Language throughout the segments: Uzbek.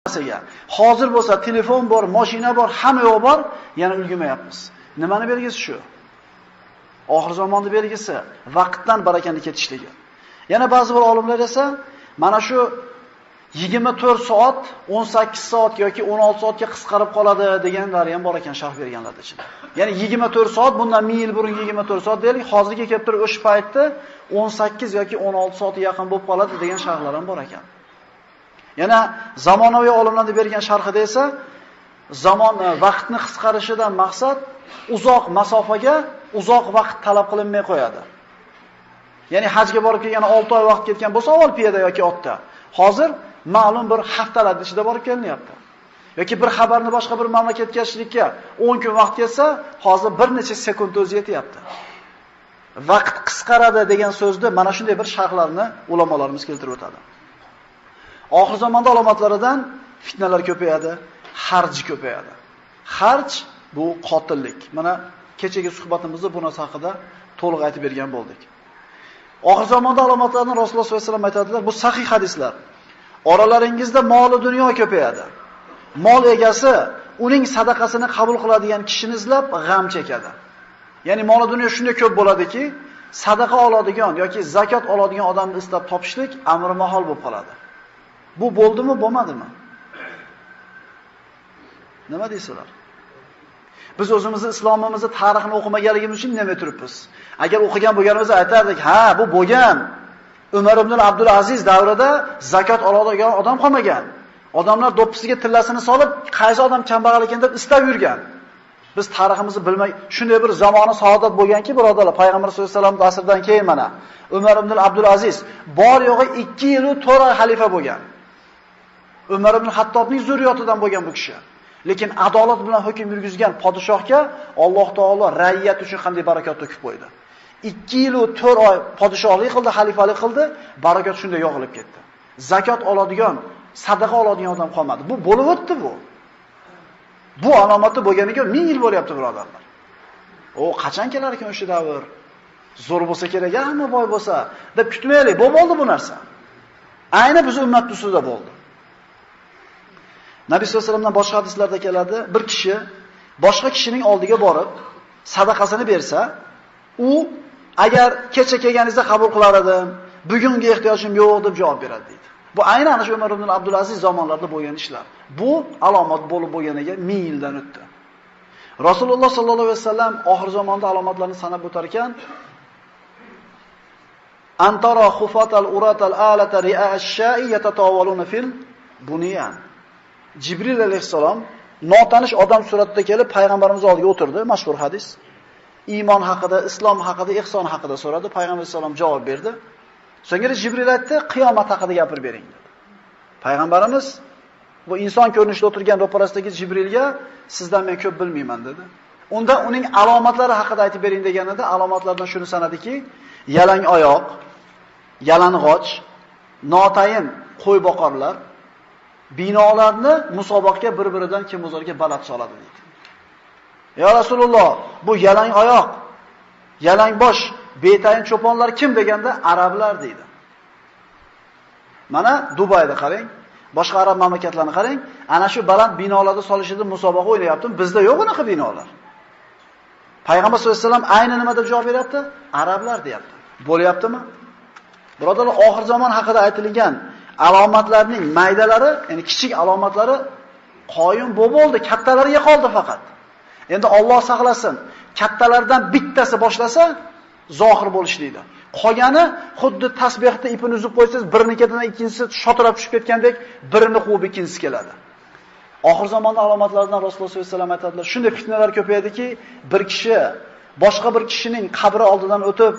narsaga. Hozir bo'lsa telefon bor, mashina bor, hamma yo'q bor, yana ulgurmayapmiz. Nimani belgisi shu? Oxir zamonning belgisi vaqtdan barakani ketishligi. Yana ba'zi bir olimlar esa mana shu 24 soat, 18 soat yoki 16 soatga qisqarib qoladi deganlari ham bor ekan sharh berganlarda ichida. Ya'ni 24 soat, bundan 1000 yil burun 24 soat deylik, hozirga kelib turib o'sha paytda 18 yoki 16 soatga yaqin bo'lib qoladi degan sharhlar ham bor ekan. Yana zamonaviy olimlarning bergan sharhida esa zamon vaqtni qisqarishidan maqsad uzoq masofaga uzoq vaqt talab qilinmay qo'yadi. Ya'ni hajga borib kelgan 6 oy vaqt ketgan bo'lsa, avval piyoda yoki otda. Hozir ma'lum bir haftalar ichida borib kelinyapti. Yoki bir xabarni boshqa bir mamlakatga yetkazishlikka 10 kun vaqt ketsa, hozir bir necha sekund o'zi yetyapti. Vaqt qisqaradi degan so'zni mana shunday bir sharhlarni ulamolarimiz keltirib o'tadi. Oxir zamonda alomatlaridan fitnalar ko'payadi, harj ko'payadi. Harj bu qotillik. Mana kechagi suhbatimizda bu narsa haqida to'liq aytib bergan bo'ldik. Oxir zamonda alomatlarini Rasululloh sollallohu alayhi vasallam aytadilar, bu sahih hadislar. Oralaringizda mol dunyo ko'payadi. Mol egasi uning sadaqasini qabul qiladigan kishini izlab g'am chekadi. Ya'ni mol dunyo shunday ko'p bo'ladiki, sadaqa oladigan yoki zakot oladigan odamni istab topishlik amri mahol bo'lib qoladi. Bu bo'ldimi, bo'lmadimi? Nima deysizlar? Biz o'zimizni islomimizni tarixini o'qimaganligimiz uchun nima turibmiz? Agar o'qigan bo'lganimizda aytardik, ha, bu bo'lgan. Umar ibn Abdulaziz davrida zakot oladigan odam qolmagan. Odamlar do'ppisiga tillasini solib, qaysi odam kambag'al ekan deb istab yurgan. Biz tariximizni bilmay, shunday bir zamoni saodat bo'lganki, birodarlar, payg'ambar sollallohu alayhi vasallam asridan keyin mana Umar ibn Abdulaziz bor yo'g'i 2 yil 4 oy xalifa bo'lgan. Umar ibn Hattobning zurriyotidan bo'lgan bu kishi. Lekin adolat bilan hukm yurgizgan podshohga Alloh taolo ra'iyat uchun qanday barakot to'kib qo'ydi. 2 yil 4 oy podshohlik qildi, xalifalik qildi, barakot shunday yog'ilib ketdi. Zakot oladigan, sadaqa oladigan odam qolmadi. Bu bo'lib o'tdi bu. Bu alomati bo'lganiga 1000 yil bo'lyapti, birodarlar. O qachon kelar ekan o'sha davr? Zo'r bo'lsa kerak, hamma boy bo'lsa deb kutmaylik. Bu bo'ldi bu narsa. Ayni biz ummat ustida bo'ldi. Nabiy sollallohu alayhi vasallamdan boshqa hadislarda keladi, bir kishi boshqa kishining oldiga borib sadaqasini bersa, u agar kecha kelganingizda qabul qilar edim, bugungi ehtiyojim yo'q deb javob beradi deydi. Bu aynan ana shu Umar ibn Abdulaziz zamonlarida bo'lgan ishlar. Bu alomat bo'lib bo'lganiga 1000 yildan o'tdi. Rasululloh sallallohu alayhi vasallam oxir zamonda alomatlarni sanab o'tar ekan, antara khufatal uratal alata ri'a ash-sha'i yatatawaluna fil bunyan. Jibril alayhissalom notanish odam suratida kelib payg'ambarimiz oldiga o'tirdi, mashhur hadis. Iymon haqida, islom haqida, ihson haqida so'radi, payg'ambar alayhissalom javob berdi. So'ngra Jibril aytdi, qiyomat haqida gapirib bering dedi. Payg'ambarimiz bu inson ko'rinishida o'tirgan ro'parasidagi Jibrilga sizdan men ko'p bilmayman dedi. Unda uning alomatlari haqida aytib bering deganida alomatlardan shuni sanadiki, yalang oyoq, yalang'och, notayin qo'y boqarlar binolarni musobaqaga bir-biridan kim o'zlariga baland soladi deydi. Ya Rasululloh, bu yalang oyoq, yalang bosh, betayin cho'ponlar kim deganda arablar deydi. Mana Dubayda qarang, boshqa arab mamlakatlarini qarang, ana shu baland binolarda solishida musobaqa o'ynayapti. Bizda yo'q unaqa binolar. Payg'ambar sollallohu alayhi vasallam ayni nima deb javob beryapti? Arablar deyapti. Bo'lyaptimi? Birodarlar, oxir zamon haqida aytilgan alomatlarning maydalari, ya'ni kichik alomatlari qoyim bo'ldi, kattalariga qoldi faqat. Endi Alloh saqlasin, kattalardan bittasi boshlasa zohir bo'lishlaydi. Qolgani xuddi tasbehda ipini uzib qo'ysangiz, birinikidan ikkinchisi shotirab tushib ketgandek, birini quvib ikkinchisi keladi. Oxir zamonda alomatlaridan Rasululloh sollallohu alayhi vasallam aytadilar, shunday fitnalar ko'paydiki, bir kishi boshqa bir kishining qabri oldidan o'tib,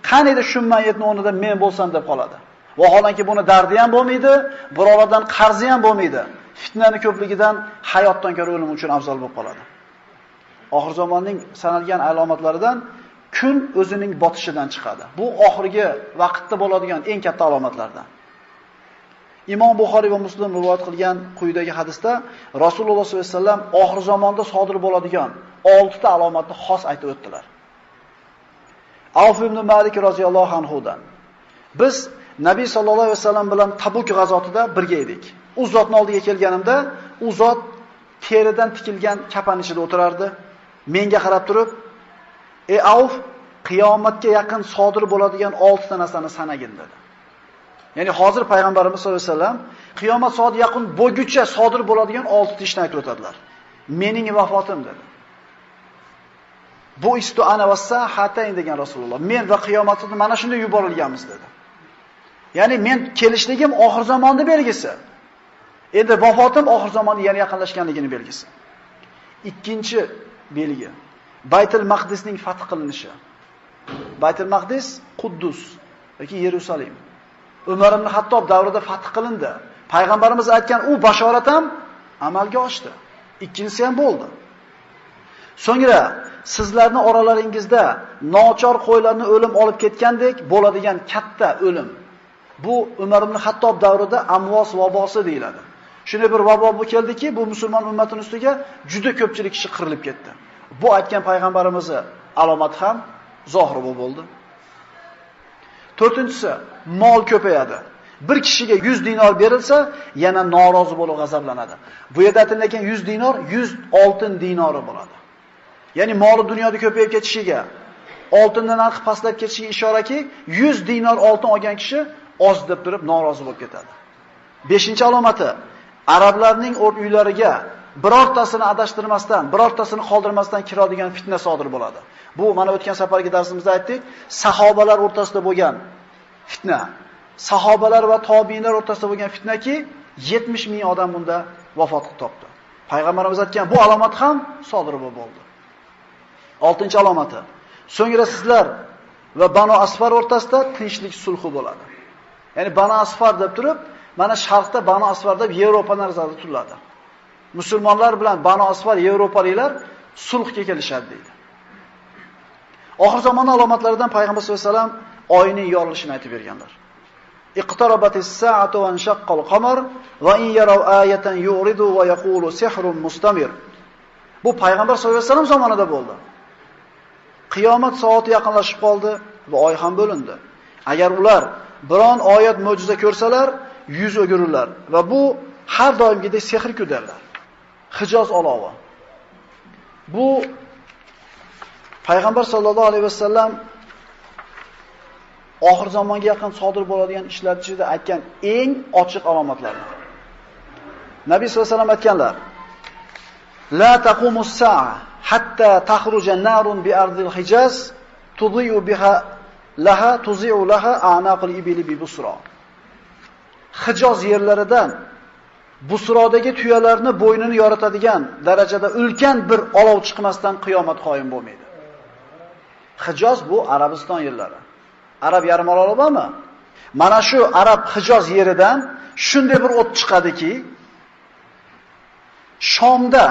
qaniydi shu mayitning o'rnida men bo'lsam deb qoladi. Vaholanki buni dardi ham bo'lmaydi, birovlardan qarzi ham bo'lmaydi. Fitnaning ko'pligidan hayotdan ko'ra o'lim uchun afzal bo'lib qoladi. Oxir zamonning sanalgan alomatlaridan kun o'zining botishidan chiqadi. Bu oxirgi vaqtda bo'ladigan eng katta alomatlardan. Imom Buxoriy va Muslim rivoyat qilgan quyidagi hadisda Rasululloh sollallohu alayhi vasallam oxir zamonda sodir bo'ladigan 6 ta alomatni xos aytib o'tdilar. Avf ibn Malik roziyallohu anhu dan. Biz Nabiy sallallohu alayhi vasallam bilan Tabuk g'azotida birga edik. U zotning oldiga kelganimda, u zot teridan tikilgan kapan ichida o'tirardi. Menga qarab turib, "Ey Avf, qiyomatga yaqin sodir bo'ladigan 6 ta narsani sanagin" dedi. Ya'ni hozir payg'ambarimiz sollallohu alayhi vasallam qiyomat soati yaqin bo'lguncha sodir bo'ladigan 6 ta ishni aytib o'tadilar. Mening vafotim dedi. Bu istu ana vassa hatayn degan Rasululloh. Men va qiyomatni mana shunday yuborilganmiz dedi. Ya'ni men kelishligim oxir zamonning belgisi. Endi vafotim oxir zamonga yana yaqinlashganligining belgisi. Ikkinchi belgi Baytul Maqdisning fath qilinishi. Baytul Maqdis Quddus yoki Yerusalim. Umar ibn Hattob davrida fath qilindi. Payg'ambarimiz aytgan u bashorat ham amalga oshdi. Ikkinchisi ham bo'ldi. So'ngra sizlarning oralaringizda nochor qo'ylarni o'lim olib ketgandek bo'ladigan katta o'lim. Bu Umar ibn Hattob davrida Amvos vabosi deyiladi. Shunday bir vabo bu keldiki, bu musulmon ummatining ustiga juda ko'pchilik kishi qirilib ketdi. Bu aytgan payg'ambarimizning alomati ham zohir bo'ldi. To'rtinchisi, mol ko'payadi. Bir kishiga 100 dinor berilsa, yana norozi bo'lib g'azablanadi. Bu yerda aytilgan 100 dinor 100 oltin dinori bo'ladi. Ya'ni moli dunyoda ko'payib ketishiga, oltinning narxi pastlab ketishiga ishoraki, 100 dinor oltin olgan kishi oz deb turib norozi bo'lib ketadi. 5-alomati, arablarning uylariga birortasini adashtirmasdan, birortasini qoldirmasdan kiradigan fitna sodir bo'ladi. Bu mana o'tgan safargi darsimizda aytdik, sahobalar o'rtasida bo'lgan fitna. Sahobalar va tobiinlar o'rtasida bo'lgan fitnaki 70 ming odam bunda vafot topdi. Payg'ambarimiz aytgan bu alomat ham sodir bo'ldi. 6-alomati. So'ngra sizlar va Banu Asfar o'rtasida tinchlik sulhi bo'ladi. Ya'ni Banu Asfar deb turib, mana sharqda Banu Asfar deb Yevropa nazarda tutiladi. Musulmonlar bilan Banu Asfar Yevropaliklar sulhga kelishadi deydi. Oxir zamonning alomatlaridan payg'ambar sollallohu alayhi vasallam oyning yorilishini aytib berganlar. Iqtarabatis sa'atu wa inshaqqal qamar va in yaraw ayatan yuridu va yaqulu sihrun mustamir. Bu payg'ambar sollallohu alayhi vasallam zamonida bo'ldi. Qiyomat soati yaqinlashib qoldi va oy ham bo'lindi. Agar ular biron oyat mo'jiza ko'rsalar, yuz o'girurlar va bu har doimgidek sehr ko'darlar. Hijoz olovi. Bu payg'ambar sollallohu alayhi vasallam oxir zamonga yaqin sodir bo'ladigan ishlar ichida aytgan eng ochiq alomatlar. Nabiy sollallohu alayhi vasallam aytganlar: "La taqumus sa'a hatta takhruja narun bi ardil Hijaz tudhi'u biha laha tuzi'u laha a'naqul ibili bi Busra." Hijoz yerlaridan Busrodagi tuyalarni bo'ynini yoritadigan darajada ulkan bir olov chiqmasdan qiyomat qoyim bo'lmaydi. Hijoz bu Arabiston yerlari. Arab yarimoroli bormi? Mana shu Arab Hijoz yeridan shunday bir o't chiqadiki, Shomda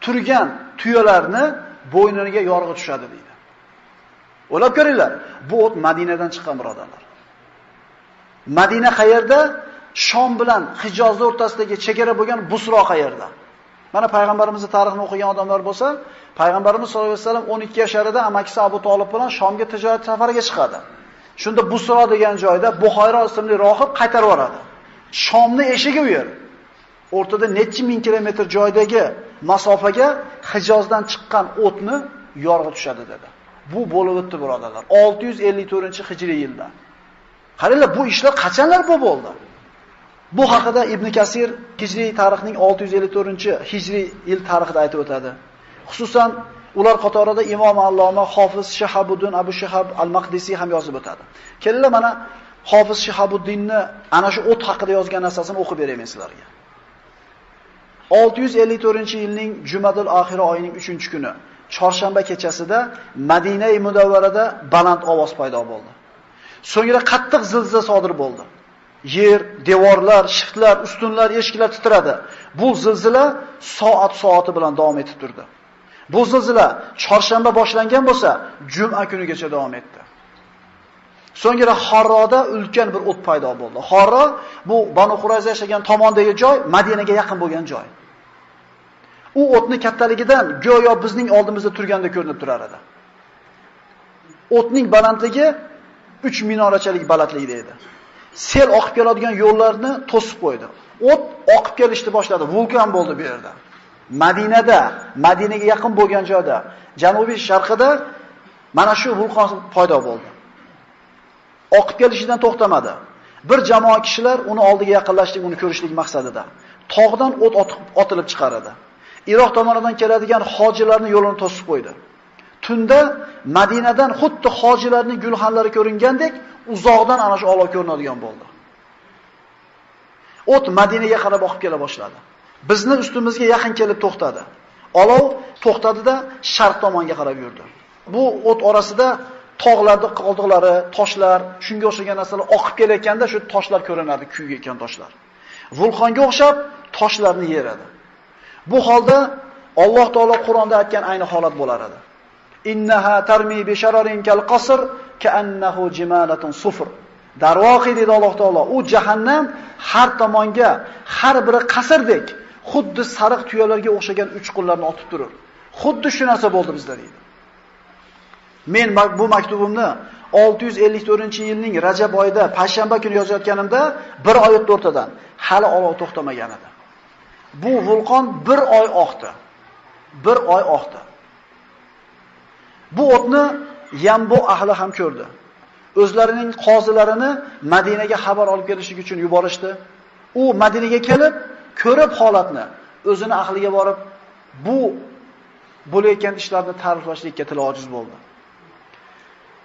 turgan tuyalarni bo'yniga yorg'i tushadi deydi. O'ylab ko'ringlar, bu o't Madinadan chiqqan birodarlar. Madina qayerda? Shom bilan Hijozning o'rtasidagi chegara bo'lgan Busro qayerda? Mana payg'ambarimizning tarixini o'qigan odamlar bo'lsa, payg'ambarimiz sollallohu alayhi vasallam 12 yasharida amakisi Abu Talib bilan Shomga tijorat safariga chiqadi. Shunda Busro degan joyda Buxayro ismli rohib qaytarib yoradi. Shomning eshigi u yer. O'rtada necha ming kilometr joydagi masofaga Hijozdan chiqqan o'tni yorg'i tushadi dedi. Bu bo'lib o'tdi birodarlar. 654-hijriy yilda. Qaranglar, bu ishlar qachonlar bo'ldi? Bu haqida Ibn Kasir hijriy tarixning 654-hijriy yil tarixida aytib o'tadi. Xususan ular qatorida Imom Alloma Hofiz Shahabuddin Abu Shahab al-Maqdisi ham yozib o'tadi. Kelinglar mana Hofiz Shahabuddinni ana shu o't haqida yozgan narsasini o'qib beraman sizlarga. 654-yilning Jumadul Oxira oyining 3-kuni, chorshanba kechasida Madina-i Munawvarada baland ovoz paydo bo'ldi. So'ngra qattiq zilzila sodir bo'ldi. Yer, devorlar, shiftlar, ustunlar, eshiklar titradi. Bu zilzila soati bilan davom etib turdi. Bu zilzila chorshanba boshlangan bo'lsa, juma kunigacha davom etdi. So'ngra Harroda ulkan bir o't paydo bo'ldi. Harro bu Banu Qurayza yashagan tomondagi joy, Madinaga yaqin bo'lgan joy. U o'tning kattaligidan go'yo bizning oldimizda turganda ko'rinib turar edi. O'tning balandligi 3 minorachalik balandlikda edi. sel oqib keladigan yo'llarni to'sib qo'ydi. O't oqib kelishni boshladi. Vulqon bo'ldi bu yerda. Madinaga yaqin bo'lgan joyda, janubiy sharqida mana shu vulqon paydo bo'ldi. Oqib kelishidan to'xtamadi. Bir jamoa kishilar uni oldiga yaqinlashib, uni ko'rishlik maqsadida tog'dan o't otilib chiqaradi. Iroq tomonidan keladigan hojilarning yo'lini to'sib qo'ydi. Tunda Madinadan xuddi hojilarning gulxanlari ko'ringandek, uzoqdan ana shu olov ko'rinadigan bo'ldi. O't Madinaga qarab oqib kela boshladi. Bizni ustimizga yaqin kelib to'xtadi. Olov to'xtadi-da sharq tomonga qarab yurdi. Bu o't orasida tog'larning qoldiqlari, toshlar, shunga o'xshagan narsalar oqib kelayotganda shu toshlar ko'rinardi, kuygan toshlar. Vulqonga o'xshab toshlarni yeradi. Bu holda Alloh taolo Qur'onda aytgan ayni holat bo'lar edi. Innaha tarmi bi shararin kal qasr ka'annahu jimalatun sufr. Darvoqi dedi Alloh taolo, u jahannam har tomonga, har biri qasrdek, xuddi sariq tuyalarga o'xshagan uchqunlarni otib turur. Xuddi shu narsa bo'ldi bizda deydi. Men bu maktubimni 654-yilning Rajab oyida payshanba kuni yozayotganimda bir oy o'tdi o'rtadan. Hali olov to'xtamagan edi. Bu vulqon bir oy oqdi. Bir oy oqdi. Bu o'tni Yambo ahli ham ko'rdi. O'zlarining qozilarini Madinaga xabar olib kelishlik uchun yuborishdi. U Madinaga kelib, ko'rib holatni, o'zini ahliga borib, bu bo'layotgan ishlarni ta'riflashlikka tili ojiz bo'ldi.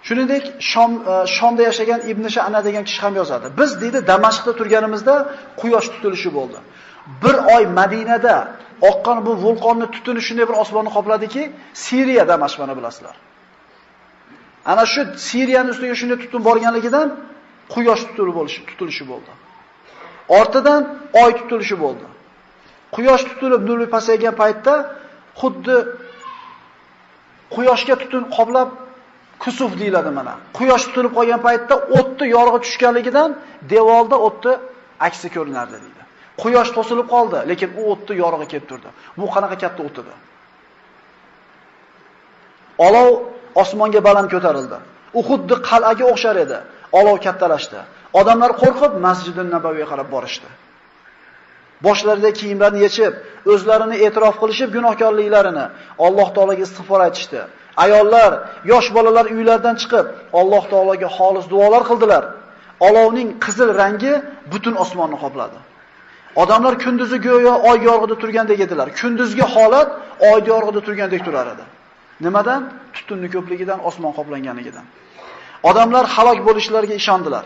Shuningdek, Shomda yashagan Ibn Sha'na degan kishi ham yozadi. Biz deydi Damashqda turganimizda quyosh tutilishi bo'ldi. Bir oy Madinada oqqan bu vulqonni tutuni shunday bir osmonni qopladiki, Siriya Damashqni bilasizlar. Ana shu Siriyaning ustiga shunday tutun borganligidan quyosh tutilishi bo'ldi. Ortidan oy tutilishi bo'ldi. Quyosh tutilib nurli pasaygan paytda xuddi quyoshga tutun qoplab kusuf deyiladi mana. Quyosh tutilib qolgan paytda o'tni yorug'i tushganligidan devorda o'tni aksi ko'rinardi deydi. Quyosh to'silib qoldi, lekin u o'tni yorug'i kelib turdi. Bu qanaqa katta o't edi? Olov osmonga baland ko'tarildi. U xuddi qal'aga o'xshar edi. Olov kattalashdi. Odamlar qo'rqib Masjidun Nabaviyga qarab borishdi. Boshlarida kiyimlarini yechib, o'zlarini e'tirof qilishib gunohkorliklarini Alloh taolaga istig'for aytishdi. Ayollar, yosh bolalar uylaridan chiqib, Alloh taolaga xolis duolar qildilar. Olovning qizil rangi butun osmonni qopladi. Odamlar kunduzi go'yo oy yorug'ida turgandek edilar. Kunduzgi holat oy yorug'ida turgandek turar edi. Nimadan? Tutunning ko'pligidan, osmon qoplanganligidan. Odamlar halok bo'lishlariga ishondilar.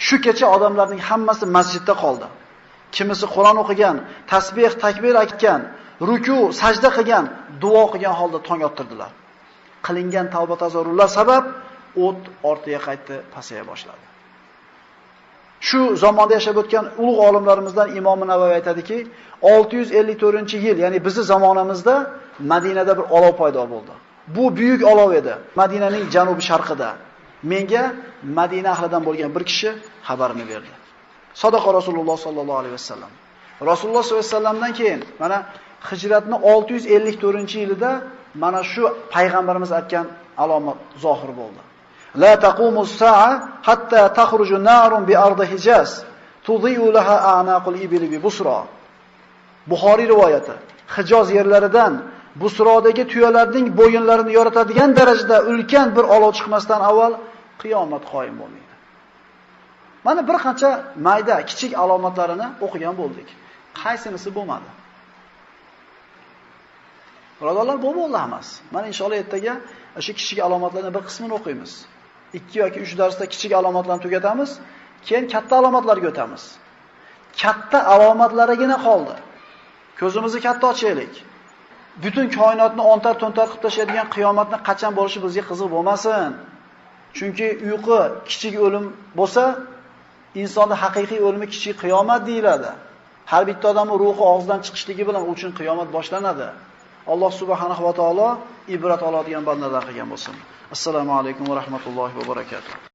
Shu kecha odamlarning hammasi masjidda qoldi. Kimisi Qur'on o'qigan, tasbih, takbir aytgan, ruku, sajda qilgan, duo qilgan holda tong ottirdilar. Qilingan tavba tazarrurlar sabab o't ortiga qaytdi, pasaya boshladi. Shu zamonda yashab o'tgan ulug' olimlarimizdan Imom Navoiy aytadiki, 654-yil, ya'ni bizning zamonamizda Madinada bir olov paydo bo'ldi. Bu buyuk olov edi. Madinaning janubiy sharqida. Menga Madina ahlidan bo'lgan bir kishi xabarini berdi. Sadaqa Rasululloh sallallohu alayhi vasallam. Rasululloh sallallohu alayhi vasallamdan keyin mana hijratning 654-yilida mana shu payg'ambarimiz aytgan alomat zohir bo'ldi. La taqumus sa'a hatta takhruju narun bi ardi Hijaz tudhi'u laha a'naqul ibli bi Busra. Buxoriy rivoyati. Hijoz yerlaridan Busrodagi tuyalarning bo'yinlarini yoritadigan darajada ulkan bir olov chiqmasdan avval qiyomat qoyim bo'lmaydi. Mana bir qancha mayda, kichik alomatlarini o'qigan bo'ldik. Qaysinisi bo'lmadi? Birodarlar, bu bo'ldi emas. Mana inshaalloh ertaga o'sha kichik alomatlarning bir qismini o'qiymiz. 2 yoki 3 darsda kichik alomatlarni tugatamiz, keyin katta alomatlarga o'tamiz. Katta alomatlarigina qoldi. Ko'zimizni katta ochaylik. Butun koinotni ontar-to'ntar qilib tashlaydigan qiyomatning qachon bo'lishi bizga qiziq bo'lmasin. Chunki uyqu kichik o'lim bo'lsa, insonning haqiqiy o'limi kichik qiyomat deyiladi. Har bitta odamning ruhi og'zidan chiqishligi bilan uchun qiyomat boshlanadi. Alloh subhanahu va taolo ibrat oladigan bandalar qilgan bo'lsin. Assalomu alaykum va rahmatullohi va barakatuh.